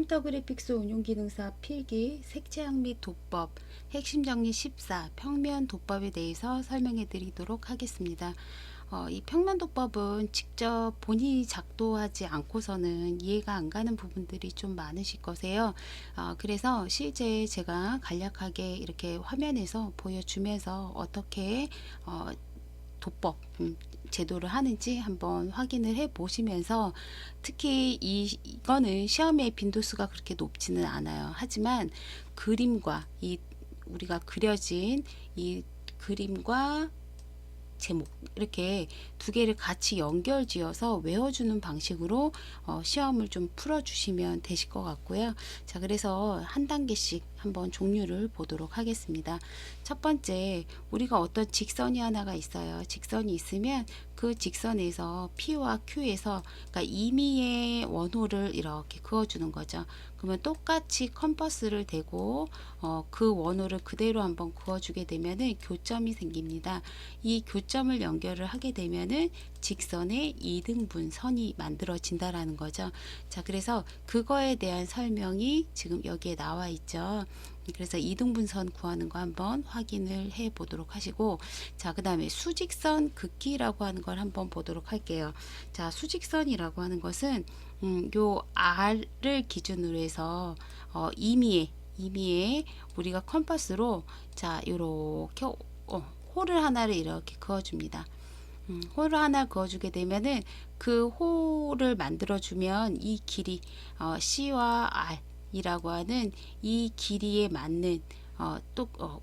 컴퓨터 그래픽스 운용 기능사 필기, 색채학 및 도법, 핵심 정리 14, 평면 도법에 대해서 설명해 드리도록 하겠습니다. 이 평면 도법은 직접 본인이 작도하지 않고서는 이해가 안 가는 부분들이 좀 많으실 거세요. 그래서 실제 제가 간략하게 이렇게 화면에서 보여주면서 어떻게 도법 제도를 하는지 한번 확인을 해 보시면서, 특히 이거는 시험의 빈도수가 그렇게 높지는 않아요. 하지만 그림과 우리가 그려진 이 그림과 제목, 이렇게 두 개를 같이 연결지어서 외워주는 방식으로 시험을 좀 풀어주시면 되실 것 같고요. 자, 그래서 한 단계씩 한번 종류를 보도록 하겠습니다. 첫 번째, 우리가 어떤 직선이 하나가 있어요. 직선이 있으면 그 직선에서 P와 Q에서, 그러니까 임의의 원호를 이렇게 그어주는 거죠. 그러면 똑같이 컴퍼스를 대고 그 원호를 그대로 한번 그어주게 되면은 교점이 생깁니다. 이 교점을 연결을 하게 되면은 직선의 이등분선이 만들어진다라는 거죠. 자, 그래서 그거에 대한 설명이 지금 여기에 나와 있죠. 그래서 이등분선 구하는 거 한번 확인을 해 보도록 하시고, 자, 그 다음에 수직선 긋기라고 하는 걸 한번 보도록 할게요. 자, 수직선이라고 하는 것은 요 R을 기준으로 해서 임의에 우리가 컴퍼스로, 자, 요렇게 홀을 하나를 이렇게 그어줍니다. 홀을 하나 그어주게 되면은 그 홀을 만들어주면 이 길이 C와 R 이라고 하는 이 길이에 맞는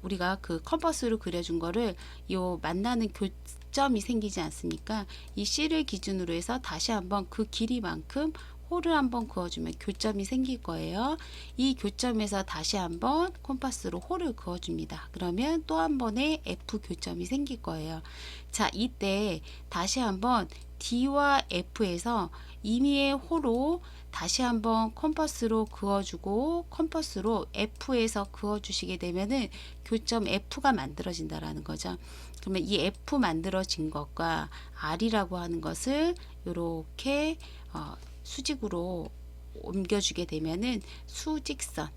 우리가 그 컴퍼스로 그려준 거를 요 만나는 교점이 생기지 않습니까? 이 C를 기준으로 해서 다시 한번 그 길이만큼 홀을 한번 그어주면 교점이 생길 거예요. 이 교점에서 다시 한번 컴퍼스로 홀을 그어줍니다. 그러면 또 한 번의 F 교점이 생길 거예요. 자, 이때 다시 한번 D와 F에서 임의의 호로 다시 한번 컴퍼스로 그어주고, 컴퍼스로 F에서 그어주시게 되면은 교점 F가 만들어진다라는 거죠. 그러면 이 F 만들어진 것과 R이라고 하는 것을 이렇게 수직으로 옮겨주게 되면은 수직선,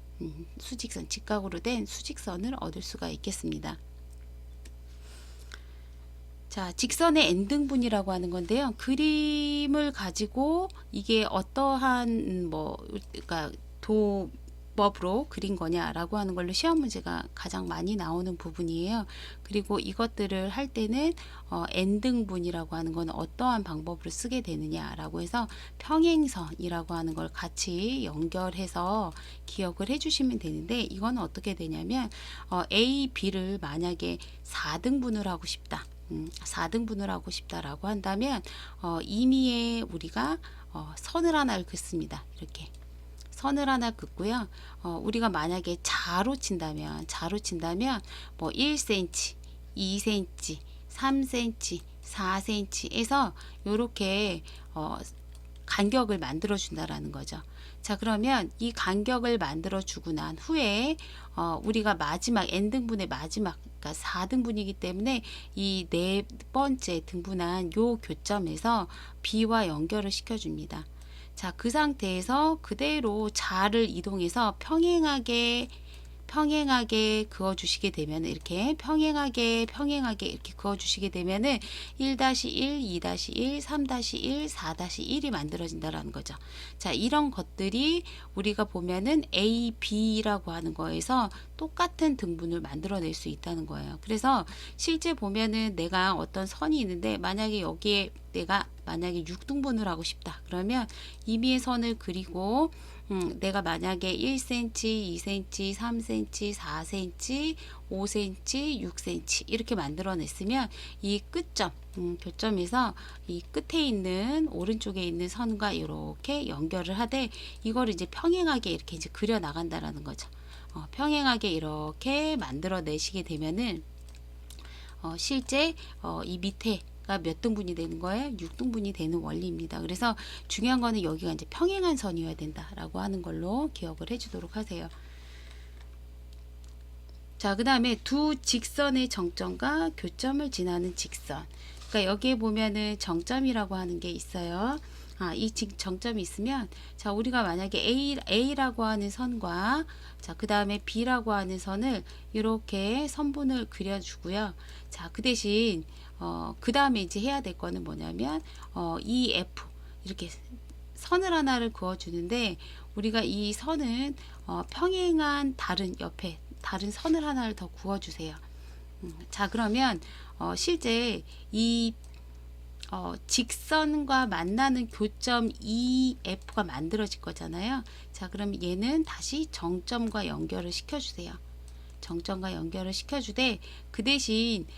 직각으로 된 수직선을 얻을 수가 있겠습니다. 자, 직선의 n등분이라고 하는 건데요. 그림을 가지고 이게 어떠한 그러니까 도법으로 그린 거냐라고 하는 걸로 시험 문제가 가장 많이 나오는 부분이에요. 그리고 이것들을 할 때는 n등분이라고 하는 건 어떠한 방법으로 쓰게 되느냐라고 해서 평행선이라고 하는 걸 같이 연결해서 기억을 해주시면 되는데, 이건 어떻게 되냐면 A, B를 만약에 4등분을 하고 싶다. 4등분을 하고 싶다라고 한다면 임의에 우리가 선을 하나를 긋습니다. 이렇게 선을 하나 긋고요. 우리가 만약에 자로 친다면 뭐 1cm, 2cm, 3cm, 4cm에서 이렇게 간격을 만들어 준다라는 거죠. 자, 그러면 이 간격을 만들어 주고 난 후에 우리가 마지막 n등분의 마지막, 그러니까 4등분이기 때문에 이 네 번째 등분한 요 교점에서 B와 연결을 시켜줍니다. 자, 그 상태에서 그대로 자를 이동해서 평행하게 그어주시게 되면, 이렇게 평행하게 이렇게 그어주시게 되면은 1-1, 2-1, 3-1, 4-1이 만들어진다라는 거죠. 자, 이런 것들이 우리가 보면은 A, B라고 하는 거에서 똑같은 등분을 만들어낼 수 있다는 거예요. 그래서 실제 보면은 내가 어떤 선이 있는데, 만약에 여기에 내가 만약에 6등분을 하고 싶다. 그러면 임의의 선을 그리고 내가 만약에 1cm, 2cm, 3cm, 4cm, 5cm, 6cm 이렇게 만들어냈으면 이 끝점, 교점에서 이 끝에 있는 오른쪽에 있는 선과 이렇게 연결을 하되, 이거를 이제 평행하게 이렇게 이제 그려 나간다라는 거죠. 평행하게 이렇게 만들어 내시게 되면은 실제 이 밑에 몇 등분이 되는 거예요? 6등분이 되는 원리입니다. 그래서 중요한 거는 여기가 이제 평행한 선이어야 된다라고 하는 걸로 기억을 해주도록 하세요. 자, 그 다음에 두 직선의 정점과 교점을 지나는 직선. 그러니까 여기에 보면은 정점이라고 하는 게 있어요. 이 정점이 있으면, 자, 우리가 만약에 A라고 하는 선과, 자, 그 다음에 B라고 하는 선을 이렇게 선분을 그려주고요. 자, 그 대신, 그 다음에 이제 해야 될 거는 뭐냐면, EF, 이렇게 선을 하나를 그어주는데, 우리가 이 선은, 평행한 옆에 다른 선을 하나를 더 그어주세요. 자, 그러면, 실제 이 직선과 만나는 교점 EF가 만들어질 거잖아요. 자, 그럼 얘는 다시 정점과 연결을 시켜주세요. 정점과 연결을 시켜주되, 그 대신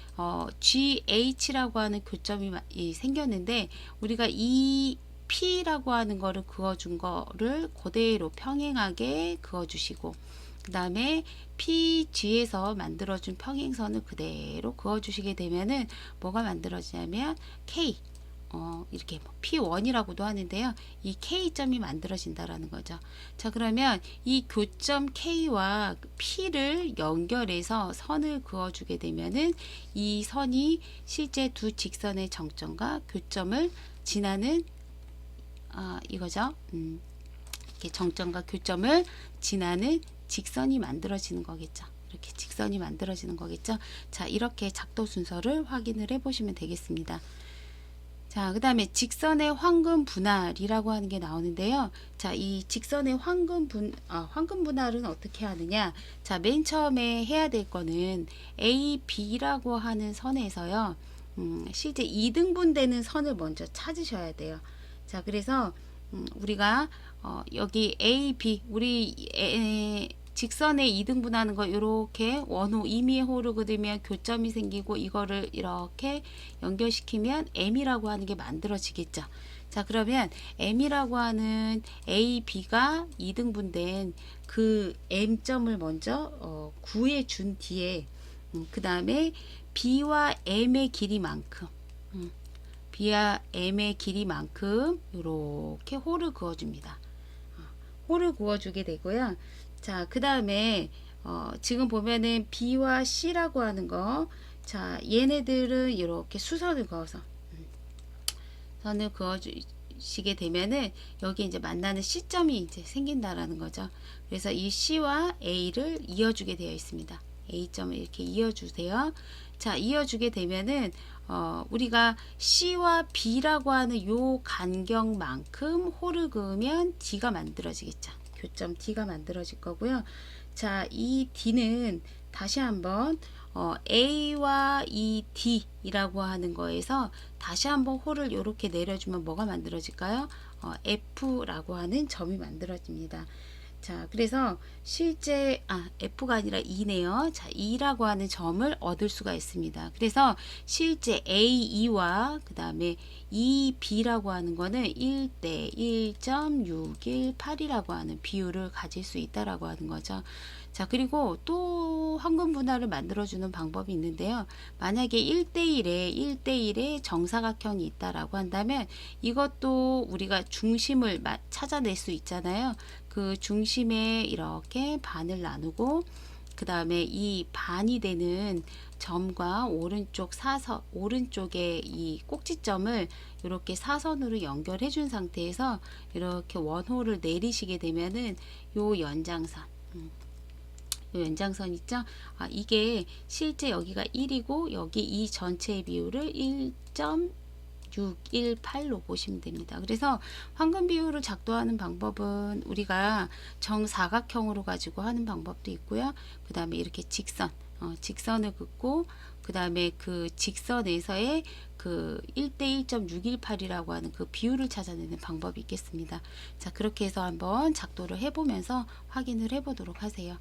GH라고 하는 교점이 생겼는데, 우리가 이 P라고 하는 거를 그어준 거를 그대로 평행하게 그어주시고, 그 다음에 PG에서 만들어준 평행선을 그대로 그어주시게 되면은 뭐가 만들어지냐면 K, 이렇게 P1이라고도 하는데요. 이 K점이 만들어진다라는 거죠. 자, 그러면 이 교점 K와 P를 연결해서 선을 그어주게 되면은 이 선이 실제 두 직선의 정점과 교점을 지나는 이거죠. 이렇게 정점과 교점을 지나는 직선이 만들어지는 거겠죠. 이렇게 직선이 만들어지는 거겠죠. 자, 이렇게 작도 순서를 확인을 해 보시면 되겠습니다. 자, 그 다음에 직선의 황금 분할이라고 하는 게 나오는데요. 자, 이 직선의 황금 분할은 어떻게 하느냐. 자, 맨 처음에 해야 될 거는 A, B라고 하는 선에서요. 실제 2등분 되는 선을 먼저 찾으셔야 돼요. 자, 그래서 우리가 여기 A, B, 우리 직선에 2등분하는 거 이렇게 원호 임의의 호를 그리면 교점이 생기고 이거를 이렇게 연결시키면 M이라고 하는 게 만들어지겠죠. 자, 그러면 M이라고 하는 A, B가 2등분된 그 M점을 먼저 구해 준 뒤에 그 다음에 B와 M의 길이만큼 B와 M의 길이만큼 이렇게 호를 그어줍니다. 호를 그어주게 되고요. 자, 그 다음에 지금 보면은 B와 C라고 하는 거, 자, 얘네들은 이렇게 수선을 그어서 선을 그어주시게 되면은 여기 이제 만나는 C점이 이제 생긴다라는 거죠. 그래서 이 C와 A를 이어주게 되어 있습니다. A점을 이렇게 이어주세요. 자, 이어주게 되면은 우리가 C와 B라고 하는 요 간격만큼 호를 그으면 D가 만들어지겠죠. 교점 D가 만들어질 거고요. 자, 이 D는 다시 한번 A와 이 D이라고 하는 거에서 다시 한번 호를 이렇게 내려주면 뭐가 만들어질까요? F라고 하는 점이 만들어집니다. 자, 그래서 실제 F가 아니라 E네요. 자, E라고 하는 점을 얻을 수가 있습니다. 그래서 실제 AE와 그 다음에 EB라고 하는 거는 1대 1.618이라고 하는 비율을 가질 수 있다라고 하는 거죠. 자, 그리고 또 황금 분할을 만들어주는 방법이 있는데요. 만약에 1대1에 정사각형이 있다라고 한다면 이것도 우리가 중심을 찾아낼 수 있잖아요. 그 중심에 이렇게 반을 나누고 그 다음에 이 반이 되는 점과 오른쪽에 이 꼭지점을 이렇게 사선으로 연결해 준 상태에서 이렇게 원호를 내리시게 되면은 요 연장선 있죠? 이게 실제 여기가 1이고 여기 이 전체의 비율을 1.618로 보시면 됩니다. 그래서 황금 비율을 작도하는 방법은 우리가 정사각형으로 가지고 하는 방법도 있고요. 그 다음에 이렇게 직선을 긋고 그 다음에 그 직선에서의 그 1대 1.618이라고 하는 그 비율을 찾아내는 방법이 있겠습니다. 자, 그렇게 해서 한번 작도를 해보면서 확인을 해보도록 하세요.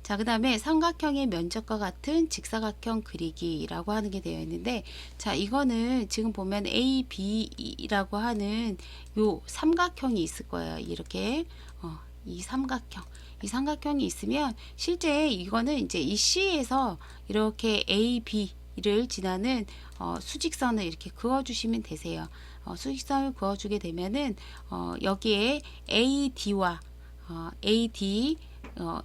자, 그 다음에 삼각형의 면적과 같은 직사각형 그리기라고 하는 게 되어 있는데, 자, 이거는 지금 보면 A, B라고 하는 요 삼각형이 있을 거예요. 이렇게 이 삼각형이 있으면 실제 이거는 이제 이 C에서 이렇게 A, B를 지나는 수직선을 이렇게 그어주시면 되세요. 수직선을 그어주게 되면은 여기에 AD와 AD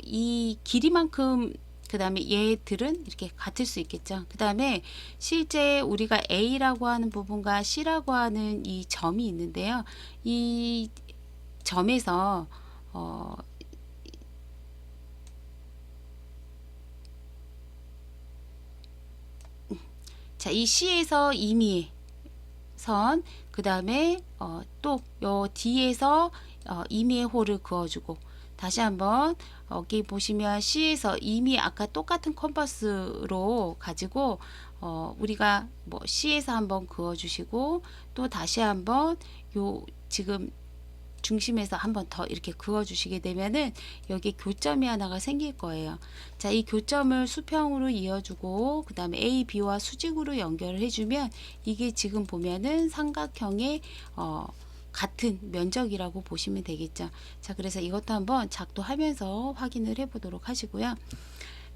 이 길이만큼 그 다음에 얘들은 이렇게 같을 수 있겠죠. 그 다음에 실제 우리가 A라고 하는 부분과 C라고 하는 이 점이 있는데요. 이 점에서 자, 이 C에서 임의의 선, 그 다음에 또 요 D에서 임의의 호를 그어주고, 다시 한번 여기 보시면 C에서 이미 아까 똑같은 컴퍼스로 가지고 우리가 뭐 C에서 한번 그어주시고, 또 다시 한번 요 지금 중심에서 한번 더 이렇게 그어 주시게 되면은 여기 교점이 하나가 생길 거예요. 자, 이 교점을 수평으로 이어주고 그 다음에 A, B와 수직으로 연결을 해주면 이게 지금 보면은 삼각형의 같은 면적이라고 보시면 되겠죠. 자, 그래서 이것도 한번 작도하면서 확인을 해 보도록 하시고요.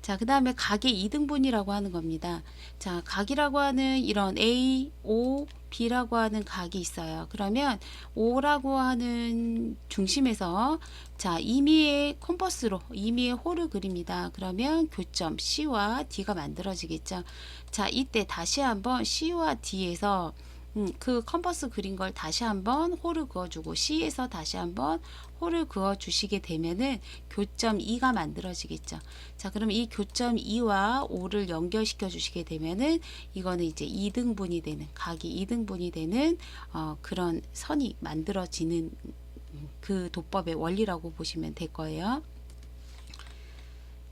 자, 그 다음에 각의 이등분이라고 하는 겁니다. 자, 각이라고 하는 이런 A, O, B라고 하는 각이 있어요. 그러면 O라고 하는 중심에서 자, 임의의 컴퍼스로 임의의 호를 그립니다. 그러면 교점 C와 D가 만들어지겠죠. 자, 이때 다시 한번 C와 D에서 그 컴퍼스 그린 걸 다시 한번 호를 그어주고 C에서 다시 한번 호를 그어 주시게 되면은 교점 E가 만들어지겠죠. 자, 그럼 이 교점 E와 O를 연결시켜 주시게 되면은 이거는 이제 2등분이 되는, 각이 2등분이 되는 그런 선이 만들어지는 그 도법의 원리라고 보시면 될 거예요.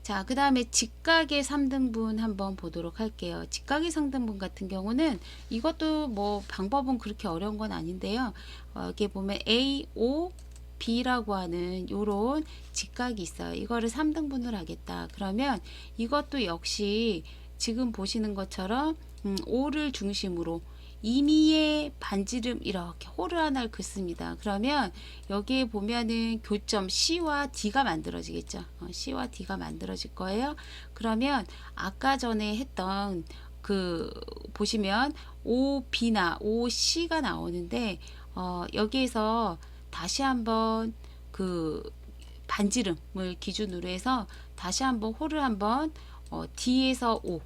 자, 그 다음에 직각의 3등분 한번 보도록 할게요. 직각의 3등분 같은 경우는 이것도 뭐 방법은 그렇게 어려운 건 아닌데요. 여기 보면 A, O, B라고 하는 요런 직각이 있어요. 이거를 3등분을 하겠다. 그러면 이것도 역시 지금 보시는 것처럼 O를 중심으로 임의의 반지름 이렇게 호를 하나를 긋습니다. 그러면 여기에 보면은 교점 C와 D가 만들어지겠죠. C와 D가 만들어질 거예요. 그러면 아까 전에 했던 그 보시면 OB나 OC가 나오는데 여기에서 다시 한번 그 반지름을 기준으로 해서 다시 한번 호를 한번 D에서 O,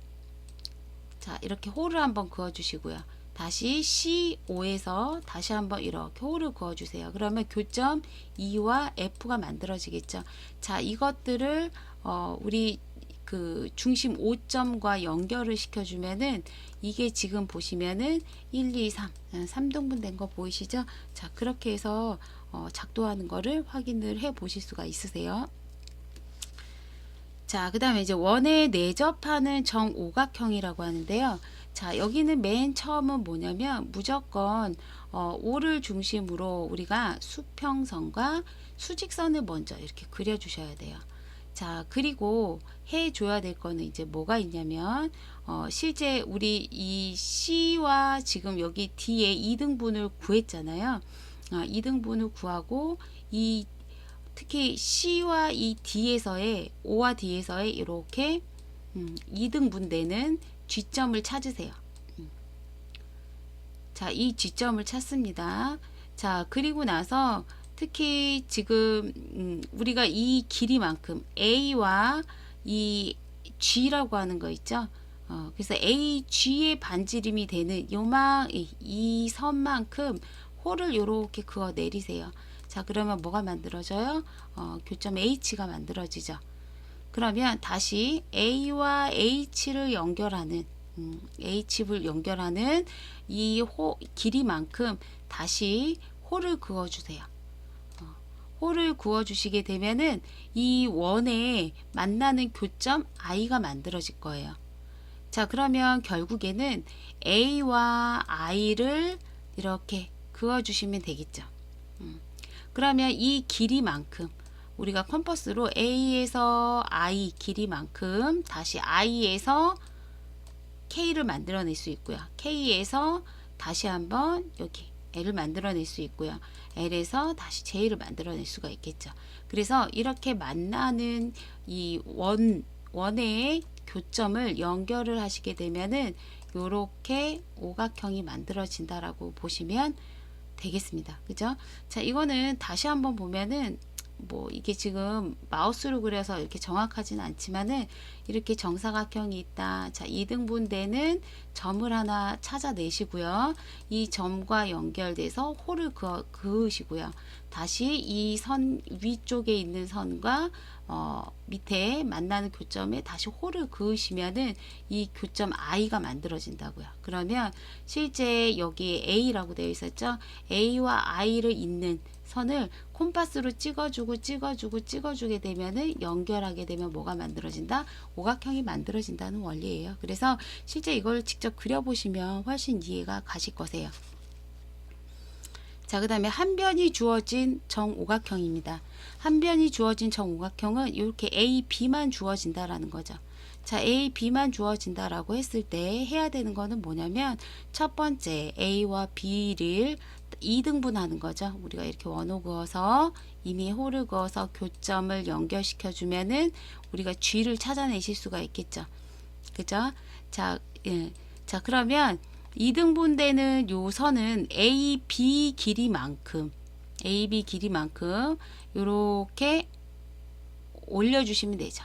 자, 이렇게 호를 한번 그어 주시고요. 다시 CO에서 다시 한번 이렇게 호를 그어 주세요. 그러면 교점 E와 F가 만들어지겠죠. 자, 이것들을 우리 그 중심 5점과 연결을 시켜주면은 이게 지금 보시면은 1, 2, 3, 3등분 된 거 보이시죠? 자, 그렇게 해서 작도하는 거를 확인을 해 보실 수가 있으세요. 자, 그 다음에 이제 원에 내접하는 정오각형이라고 하는데요. 자, 여기는 맨 처음은 뭐냐면 무조건 O를 중심으로 우리가 수평선과 수직선을 먼저 이렇게 그려 주셔야 돼요. 자, 그리고 해 줘야 될 거는 이제 뭐가 있냐면 실제 우리 이 C와 지금 여기 D의 2등분을 구했잖아요. 2등분을 구하고 이 특히 C와 이 D에서의 O와 D에서의 이렇게 2등분 되는 G점을 찾으세요. 자, 이 G점을 찾습니다. 자, 그리고 나서 특히 지금 우리가 이 길이만큼 A와 이 G라고 하는 거 있죠. 그래서 AG의 반지름이 되는 이 선만큼 호를 이렇게 그어 내리세요. 자, 그러면 뭐가 만들어져요? 교점 H가 만들어지죠. 그러면 다시 A와 H를 연결하는 H를 연결하는 이 호 길이만큼 다시 호를 그어 주세요. 호를 그어 주시게 되면은 이 원에 만나는 교점 I가 만들어질 거예요. 자, 그러면 결국에는 A와 I를 이렇게 그어 주시면 되겠죠. 그러면 이 길이만큼 우리가 컴퍼스로 A에서 I 길이만큼 다시 I에서 K를 만들어낼 수 있고요. K에서 다시 한번 여기 L을 만들어낼 수 있고요. L에서 다시 J를 만들어낼 수가 있겠죠. 그래서 이렇게 만나는 이 원의 교점을 연결을 하시게 되면은 이렇게 오각형이 만들어진다라고 보시면 되겠습니다. 그죠? 자, 이거는 다시 한번 보면은 뭐 이게 지금 마우스로 그려서 이렇게 정확하진 않지만은 이렇게 정사각형이 있다. 자, 2등분되는 점을 하나 찾아내시고요. 이 점과 연결돼서 홀을 그으시고요. 다시 이 선 위쪽에 있는 선과 밑에 만나는 교점에 다시 홀을 그으시면은 이 교점 I가 만들어진다고요. 그러면 실제 여기 A라고 되어 있었죠. A와 I를 잇는 선을 콤파스로 찍어주게 되면은 연결하게 되면 뭐가 만들어진다? 오각형이 만들어진다는 원리예요. 그래서 실제 이걸 직접 그려보시면 훨씬 이해가 가실 거세요. 자, 그 다음에 한 변이 주어진 정오각형입니다. 한 변이 주어진 정오각형은 이렇게 A, B만 주어진다라는 거죠. 자, A, B만 주어진다라고 했을 때 해야 되는 거는 뭐냐면 첫 번째 A와 B를 2등분하는 거죠. 우리가 이렇게 원호 그어서 이미 홀을 그어서 교점을 연결시켜 주면은 우리가 G를 찾아내실 수가 있겠죠. 그죠? 자, 예. 자, 그러면 2등분되는 요 선은 AB 길이만큼 요렇게 올려주시면 되죠.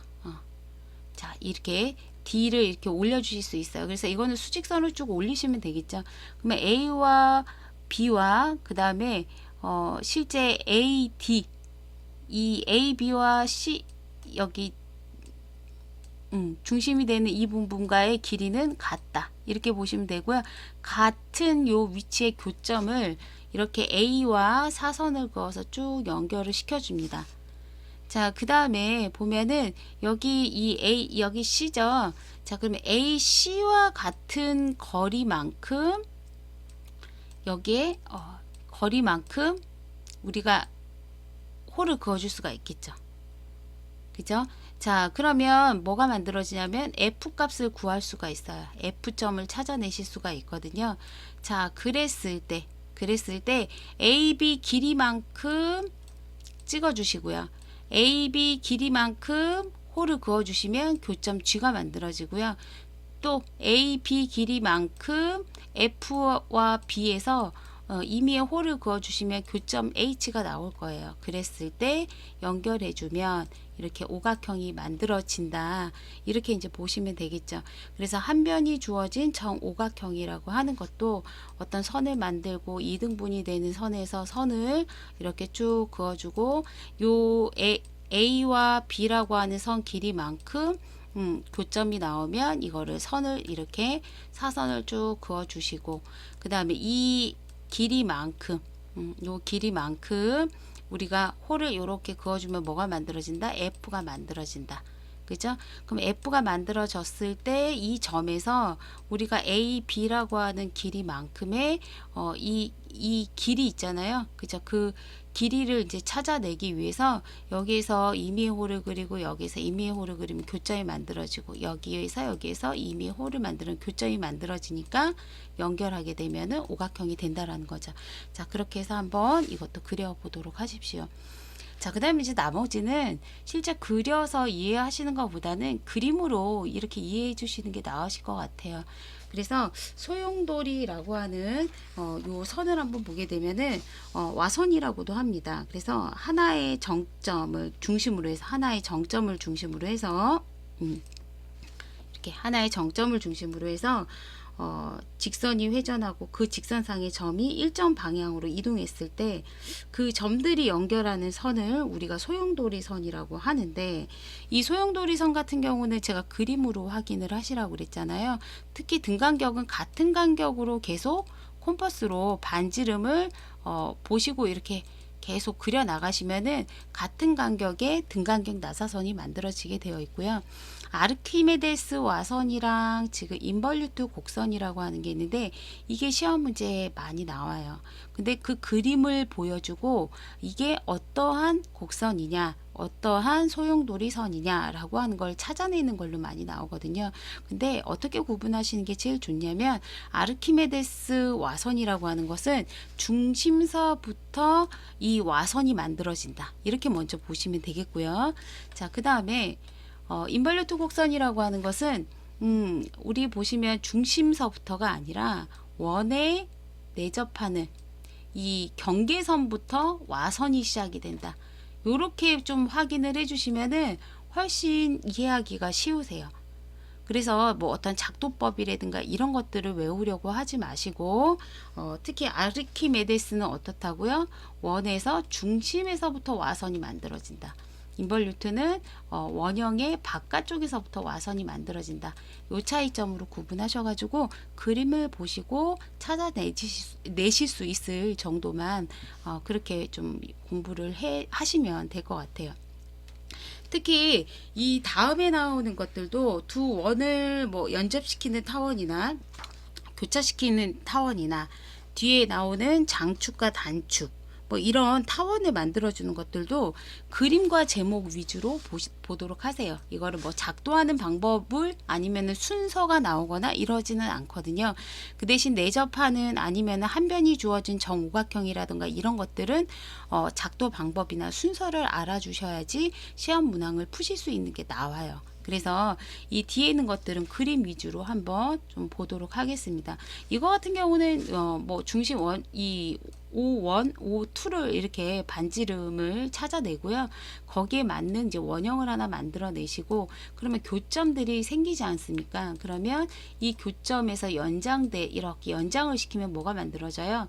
자, 이렇게 D를 이렇게 올려주실 수 있어요. 그래서 이거는 수직선을 쭉 올리시면 되겠죠. 그러면 A와 B와 그 다음에 실제 AD 이 AB와 C 여기 중심이 되는 이 부분과의 길이는 같다. 이렇게 보시면 되고요. 같은 요 위치의 교점을 이렇게 A와 사선을 그어서 쭉 연결을 시켜줍니다. 자, 그 다음에 보면은 여기 이 A, 여기 C죠. 자, 그러면 AC와 같은 거리만큼 여기에 거리만큼 우리가 홀을 그어줄 수가 있겠죠. 그죠? 자, 그러면 뭐가 만들어지냐면 F 값을 구할 수가 있어요. F점을 찾아내실 수가 있거든요. 자, 그랬을 때 AB 길이만큼 찍어주시고요. AB 길이만큼 홀을 그어주시면 교점 G가 만들어지고요. 또 AB 길이만큼 F와 B에서 임의의 홀을 그어주시면 교점 H가 나올 거예요. 그랬을 때 연결해주면 이렇게 오각형이 만들어진다. 이렇게 이제 보시면 되겠죠. 그래서 한 변이 주어진 정오각형이라고 하는 것도 어떤 선을 만들고 2등분이 되는 선에서 선을 이렇게 쭉 그어주고 요 A와 B라고 하는 선 길이만큼 교점이 나오면 이거를 선을 이렇게 사선을 쭉 그어 주시고 그 다음에 이 길이만큼 요 길이만큼 우리가 홀을 이렇게 그어주면 뭐가 만들어진다? F가 만들어진다. 그죠? 그럼 F가 만들어졌을 때 이 점에서 우리가 A, B라고 하는 길이만큼의 이 길이 있잖아요. 그죠? 그 길이를 이제 찾아내기 위해서 여기에서 임의의 홀을 그리고 여기에서 임의의 홀을 그리면 교점이 만들어지고 여기에서 임의의 홀을 만드는 교점이 만들어지니까 연결하게 되면은 오각형이 된다라는 거죠. 자, 그렇게 해서 한번 이것도 그려보도록 하십시오. 자, 그 다음에 이제 나머지는 실제 그려서 이해하시는 것보다는 그림으로 이렇게 이해해 주시는 게 나으실 것 같아요. 그래서 소용돌이라고 하는 요 선을 한번 보게 되면은 와선이라고도 합니다. 그래서 하나의 정점을 중심으로 해서 이렇게 하나의 정점을 중심으로 해서 직선이 회전하고 그 직선상의 점이 일정 방향으로 이동했을 때 그 점들이 연결하는 선을 우리가 소용돌이 선이라고 하는데 이 소용돌이 선 같은 경우는 제가 그림으로 확인을 하시라고 그랬잖아요. 특히 등간격은 같은 간격으로 계속 콤퍼스로 반지름을 보시고 이렇게 계속 그려 나가시면은 같은 간격의 등간격 나사선이 만들어지게 되어 있고요. 아르키메데스 와선이랑 지금 인벌유트 곡선이라고 하는 게 있는데 이게 시험 문제에 많이 나와요. 근데 그 그림을 보여주고 이게 어떠한 곡선이냐 어떠한 소용돌이 선이냐 라고 하는 걸 찾아내는 걸로 많이 나오거든요. 근데 어떻게 구분하시는 게 제일 좋냐면 아르키메데스 와선이라고 하는 것은 중심서부터 이 와선이 만들어진다. 이렇게 먼저 보시면 되겠고요. 자, 그 다음에 인벌유트 곡선이라고 하는 것은 우리 보시면 중심서부터가 아니라 원에 내접하는 이 경계선부터 와선이 시작이 된다. 요렇게 좀 확인을 해주시면은 훨씬 이해하기가 쉬우세요. 그래서 뭐 어떤 작도법이라든가 이런 것들을 외우려고 하지 마시고 특히 아르키메데스는 어떻다고요? 원에서 중심에서부터 와선이 만들어진다. 인벌루트는 원형의 바깥쪽에서부터 와선이 만들어진다. 요 차이점으로 구분하셔가지고 그림을 보시고 찾아내실 수 있을 정도만 그렇게 좀 공부를 하시면 될 것 같아요. 특히 이 다음에 나오는 것들도 두 원을 뭐 연접시키는 타원이나 교차시키는 타원이나 뒤에 나오는 장축과 단축 뭐 이런 타원을 만들어주는 것들도 그림과 제목 위주로 보도록 하세요. 이거를 뭐 작도하는 방법을 아니면은 순서가 나오거나 이러지는 않거든요. 그 대신 내접하는 아니면은 한 변이 주어진 정오각형이라든가 이런 것들은 작도 방법이나 순서를 알아주셔야지 시험 문항을 푸실 수 있는 게 나와요. 그래서 이 뒤에 있는 것들은 그림 위주로 한번 좀 보도록 하겠습니다. 이거 같은 경우는 뭐 중심 이 O1, O2를 이렇게 반지름을 찾아내고요. 거기에 맞는 이제 원형을 하나 만들어 내시고 그러면 교점들이 생기지 않습니까? 그러면 이 교점에서 연장돼 이렇게 연장을 시키면 뭐가 만들어져요?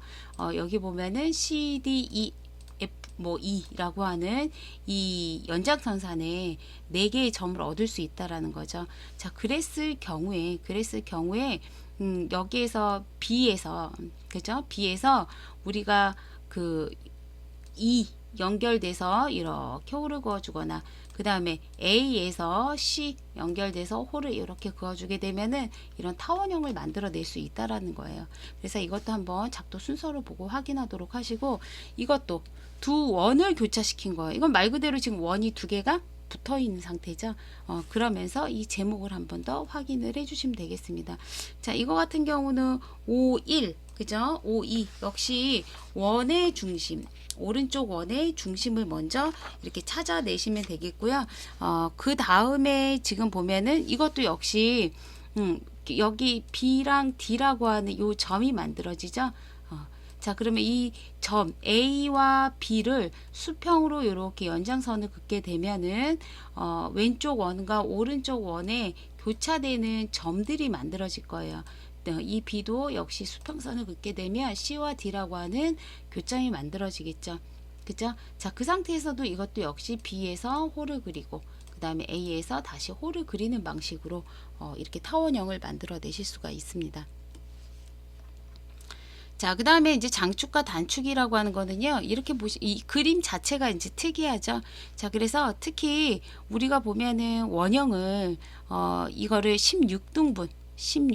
여기 보면은 CD, F 뭐 E라고 하는 이 연장선상에 4개의 점을 얻을 수 있다라는 거죠. 자, 그랬을 경우에 여기에서 B에서 그죠? B에서 우리가 그 E 연결돼서 이렇게 호를 그어주거나 그 다음에 A에서 C 연결돼서 호를 이렇게 그어주게 되면은 이런 타원형을 만들어낼 수 있다라는 거예요. 그래서 이것도 한번 작도 순서로 보고 확인하도록 하시고 이것도 두 원을 교차시킨 거예요. 이건 말 그대로 지금 원이 두 개가 붙어 있는 상태죠. 그러면서 이 제목을 한번 더 확인을 해주시면 되겠습니다. 자, 이거 같은 경우는 5.1 그죠? 5.2 역시 원의 중심 오른쪽 원의 중심을 먼저 이렇게 찾아내시면 되겠고요. 그 다음에 지금 보면은 이것도 역시 여기 B랑 D라고 하는 요 점이 만들어지죠. 자, 그러면 이 점 A와 B를 수평으로 이렇게 연장선을 긋게 되면은 왼쪽 원과 오른쪽 원에 교차되는 점들이 만들어질 거예요. 이 B도 역시 수평선을 긋게 되면 C와 D라고 하는 교점이 만들어지겠죠. 그죠? 자, 그 상태에서도 이것도 역시 B에서 호를 그리고 그 다음에 A에서 다시 호를 그리는 방식으로 이렇게 타원형을 만들어 내실 수가 있습니다. 자, 그 다음에 이제 장축과 단축이라고 하는 거는요, 이렇게 이 그림 자체가 이제 특이하죠. 자, 그래서 특히 우리가 보면은 원형을, 이거를 16등분,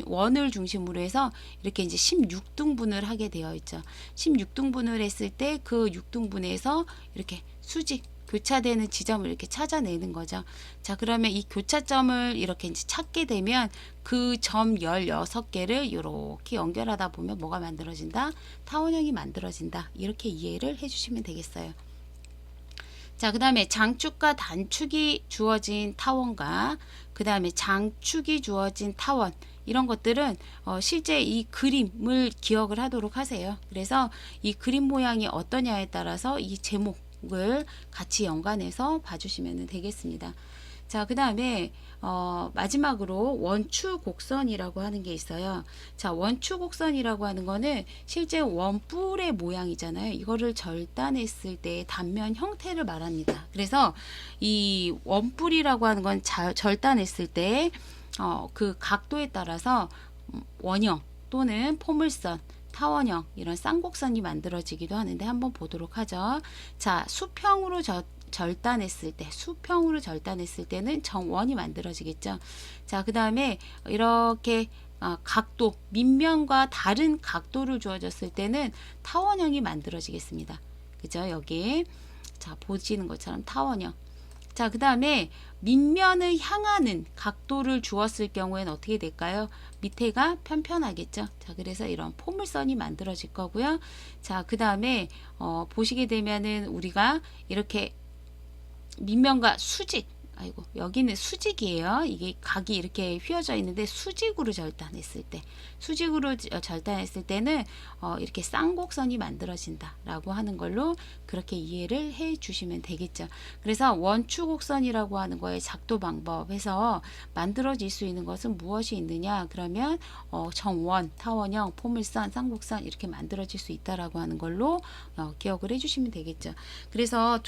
원을 중심으로 해서 이렇게 이제 16등분을 하게 되어 있죠. 16등분을 했을 때 그 6등분에서 이렇게 수직, 교차되는 지점을 이렇게 찾아내는 거죠. 자, 그러면 이 교차점을 이렇게 이제 찾게 되면 그 점 16개를 이렇게 연결하다 보면 뭐가 만들어진다? 타원형이 만들어진다. 이렇게 이해를 해주시면 되겠어요. 자, 그 다음에 장축과 단축이 주어진 타원과 그 다음에 장축이 주어진 타원 이런 것들은 실제 이 그림을 기억을 하도록 하세요. 그래서 이 그림 모양이 어떠냐에 따라서 이 제목을 같이 연관해서 봐주시면 되겠습니다. 자, 그 다음에 마지막으로 원추곡선이라고 하는 게 있어요. 자, 원추곡선이라고 하는 거는 실제 원뿔의 모양이잖아요. 이거를 절단했을 때 단면 형태를 말합니다. 그래서 이 원뿔이라고 하는 건 절단했을 때 그 각도에 따라서 원형 또는 포물선 타원형 이런 쌍곡선이 만들어지기도 하는데 한번 보도록 하죠. 자, 수평으로 절단했을 때는 정원이 만들어지겠죠. 자, 그 다음에 이렇게 각도, 밑면과 다른 각도를 주어졌을 때는 타원형이 만들어지겠습니다. 그죠? 여기 자, 보시는 것처럼 타원형. 자, 그 다음에 밑면을 향하는 각도를 주었을 경우에는 어떻게 될까요? 밑에가 편편하겠죠. 자, 그래서 이런 포물선이 만들어질 거고요. 자, 그 다음에 보시게 되면은 우리가 이렇게 밑면과 수직 아이고, 여기는 수직이에요. 이게 각이 이렇게 휘어져 있는데 수직으로 절단했을 때, 수직으로 절단했을 때는 이렇게 쌍곡선이 만들어진다라고 하는 걸로 그렇게 이해를 해 주시면 되겠죠. 그래서 원추곡선이라고 하는 거의 작도 방법에서 만들어질 수 있는 것은 무엇이 있느냐? 그러면 정원, 타원형, 포물선, 쌍곡선 이렇게 만들어질 수 있다라고 하는 걸로 기억을 해주시면 되겠죠. 그래서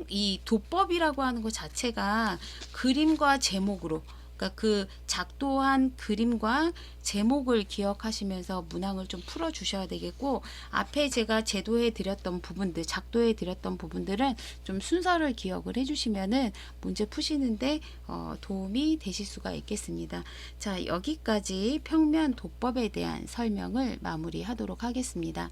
이 도법이라고 하는 것 자체가 그림과 제목으로, 그러니까 그 작도한 그림과 제목을 기억하시면서 문항을 좀 풀어 주셔야 되겠고, 앞에 제가 제도해 드렸던 부분들, 작도해 드렸던 부분들은 좀 순서를 기억을 해 주시면은 문제 푸시는데 도움이 되실 수가 있겠습니다. 자, 여기까지 평면 도법에 대한 설명을 마무리하도록 하겠습니다.